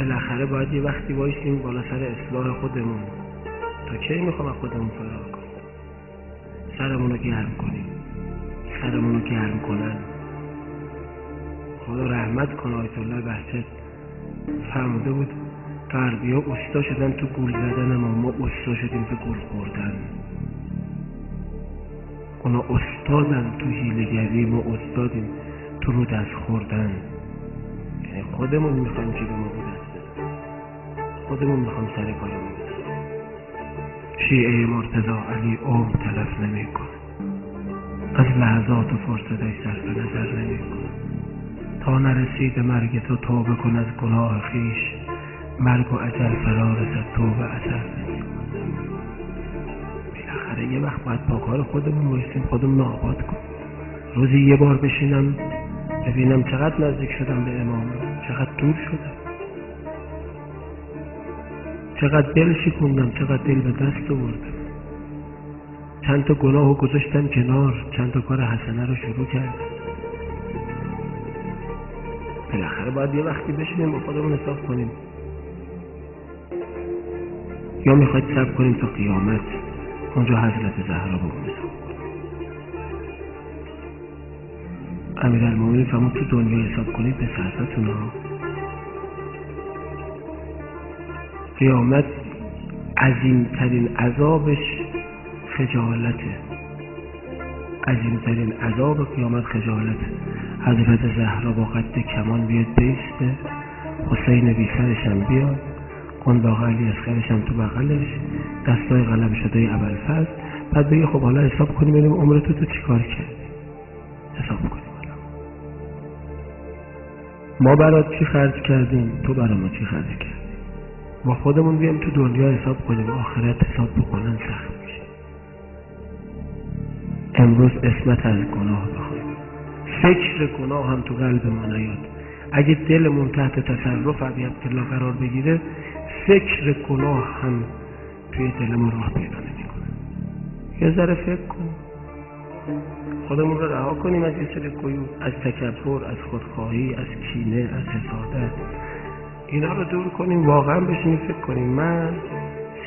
بالاخره باید یه وقتی وایسیم بالا سر اصلاح خودمون. تا کی میخوام از خودمون فرار کنیم؟ سرمونو گرم کنیم، سرمونو گرم کنن. خدا رحمت کنه آیت الله بهجت فرموده بود غربی‌ها استا شدن تو گول زدن، اما ما استا شدیم تو گول خوردن. اونا استادن تو حیله‌گری، ما استادیم تو رو دست خوردن. یعنی خودمون میخوایم که به ما رو دست بدن، خودمون میخوایم سر کارمون بزنیم. شیعه مرتضی علی عمر تلف نمی‌کنه، از لحظات و فرصتش صرف نظر نمی‌کنه. تا نرسید مرگ تو توبه کن از گناه خیش، مرگ و اجل فرا رسد توبه اثر نمی‌کنه. بالاخره یه وقت باید با کار خودمون بایستیم، خودمون آباد کنیم. روزی یه بار بشینم ببینم چقدر نزدیک شدم به امام، چقدر دور شدم، چقدر دل شکوندم، چقدر دل به دست آوردم، چند تا گناهو گذاشتم کنار، چند تا کار حسنه رو شروع کردم. بالاخره باید یه وقتی بشینیم با خودمون حساب کنیم. یا میخواید صبر کنیم تا قیامت اونجا حضرت زهرا با اون حساب کنیم؟ امیرالمومنین فرمود تو دنیا حساب کنید به سعادتتون ها. قیامت عظیمترین عذابش خجالته، عظیمترین عذاب قیامت خجالته. حضرت زهرا با قد کمان بیاد بیسته، حسین بی سرش هم بیاد، قنداق علی اصغرش هم تو بغلش، دستای قلم شده ابوالفضل. بعد بگه خب حالا حساب کنیم ببینیم عمرتو تو چیکار کردی، حساب کنیم حالا ما برات چی خرج کردیم، تو برای ما چی خرج کردی. با خودمون بیام تو دنیا حساب کنیم، آخرت حساب بکنن سخت میشه. امروز اسمت از گناه بخوایم، فکر گناه هم تو قلب ما نیاد. اگه دلمون تحت تصرف عبی عبدالله قرار بگیره، فکر گناه هم توی دل ما راه پیدا نمیکنه. یه ذره فکر کن، خودمون رو رها کنیم از یه سری قیود، از تکبر، از خودخواهی، از کینه، از حسادت. اینا رو دور کنیم، واقعا بشینیم فکر کنیم من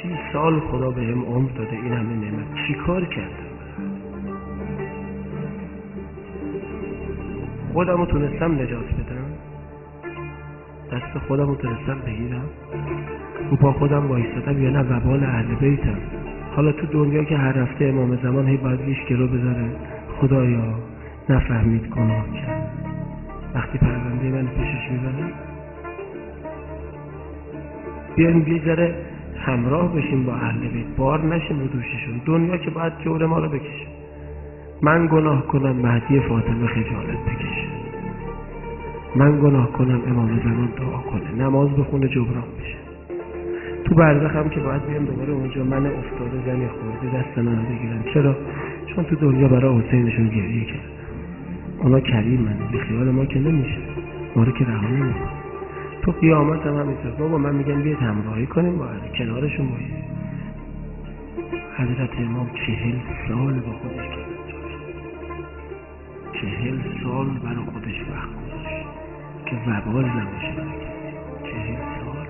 30 سال خدا بهم عمر داده، این همه نعمت، چی کار کردم؟ خودم رو تونستم نجات بدم، دست خودم رو تونستم بگیرم، رو پا خودم وایستادم یا نه وبال اهل بیتم. حالا تو دنیا که هر هفته امام زمان هی باید ریش گرو بذاره خدایا نفهمید گناه کرد، وقتی پرونده من پیشش میبرم بیایم یه ذره همراه بشیم با اهل بیت، بار نشیم رو دوششون. دنیا که باید جور ما رو بکشه، من گناه کنم مهدی فاطمه خجالت بکشه، من گناه کنم امام زمان دعا کنه، نماز بخونه جبران بشه. تو برزخ هم که باید بیام دوباره اونجا من افتاده زنی خورده دست من بگیرن. چرا؟ چون تو دنیا برای حسینشون گریه کرد. اونا کریمن، بی خیال ما که نمیشه، ما رو که رها نمیکنه. تو قیامت هم همینطور. بابا من میگم بیاید همراهی کنیم با کنارشون بایید. حضرت امام 40 سال با خودش کرد، 40 سال برای خودش وقت گذاشت که وبال نباشه برای کسی. 40 سال.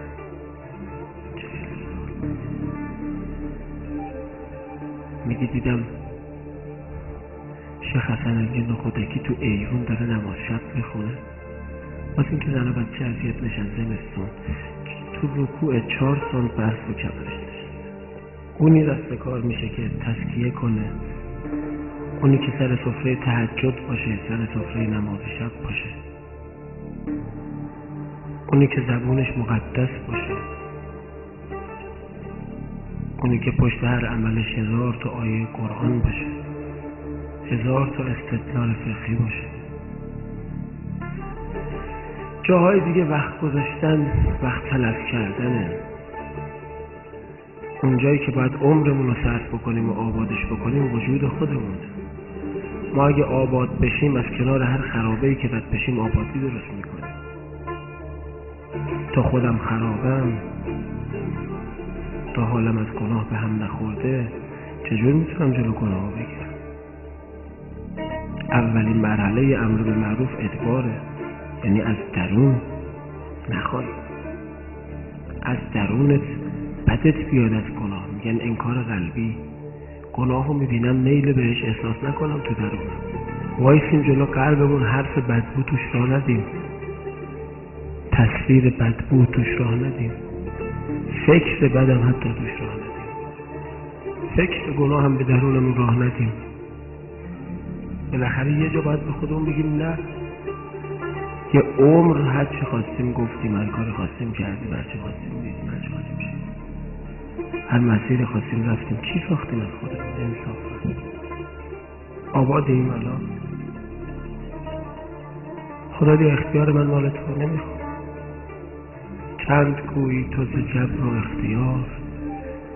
میگه دیدم شیخ حسن علی نخودکی تو ایوون داره نماز شب میخونه، واسه اینکه زن و بچه اذیت نشن زمستون، تو رکوع 4 سال برف رو کمرش نشسته. اونی دست کار میشه که تزکیه کنه، اونی که سر سفره تهجد باشه، سر سفره نماز شب باشه، اونی که زبونش مقدس باشه، اونی که پشت هر عملش 1000 تا آیه قرآن باشه، 1000 تا استدلال فقهی باشه. جاهای دیگه وقت گذاشتن وقت تلف کردنه. اونجایی که باید عمرمون رو صرف بکنیم و آبادش بکنیم وجود خودمون. ما اگه آباد بشیم از کنار هر خرابه‌ای که بد بشیم آبادی درست میکنیم. تا خودم خرابم، تا حالم از گناه به هم نخورده، چجور میتونم جلو گناه بگیرم؟ اولین مرحله امر به معروف ادباره، یعنی از درون نخواهیم. از درونت بدت بیاد از گناه، میگن انکار قلبی. گناه رو میبینم میل بهش احساس نکنم تو درونم، وایسیم جلو قلبمون، حرف بدبو توش راه ندیم، تصویر بدبو توش راه ندیم، فکر بدم حتی توش راه ندیم، فکر گناه هم به درونمون راه ندیم. بالاخره یه جا باید به خودمون بگیم نه، یه عمر هر چی خواستیم گفتیم، هر کاری خواستیم کردیم، هر چی خواستیم دیدیم، هر چی خواستیم شدیم، هر مسیر خواستیم رفتیم. چی ساختیم از خودمون؟ انصافا آبادیم الان؟ خدا دی اختیار من مال تو نمیخواد. چند گویی تو ز جبر و اختیار،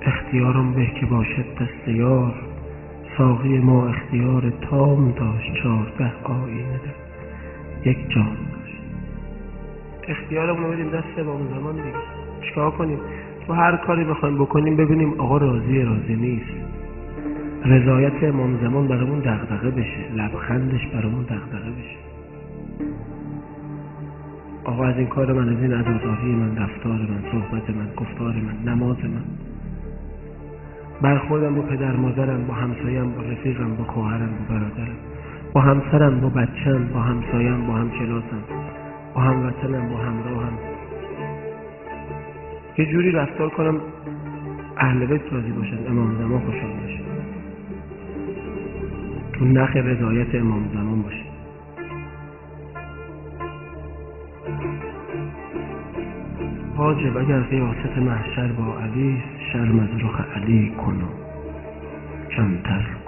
اختیارم به که باشد دست یار. ساقی ما اختیار تام داشت، 14 آیینه در یک جام داشت. اختیارمون رو بدیم دست امام زمان دیگه. چیکار کنیم؟ تو هر کاری بخوایم بکنیم ببینیم آقا راضی نیست، رضایت امام زمان برامون دغدغه بشه، لبخندش برامون دغدغه بشه. آقا از این کار من، از این عزاداری من، رفتار من، صحبت من، گفتار من، نماز من، برخوردم با پدر مادرم، با همسایم، با رفیقم، با خواهرم، با برادرم، با همسرم، با بچم، با همسایم، با همکلاسم، با هموطنم، با همراهم، یه جوری رفتار کنم اهل بیت راضی باشن، امام زمان خوشحال بشه، تو نخ رضایت امام زمان باشه. واجب اگر قیاست محشر با علی، شرم از رخ علی کنم کمتر.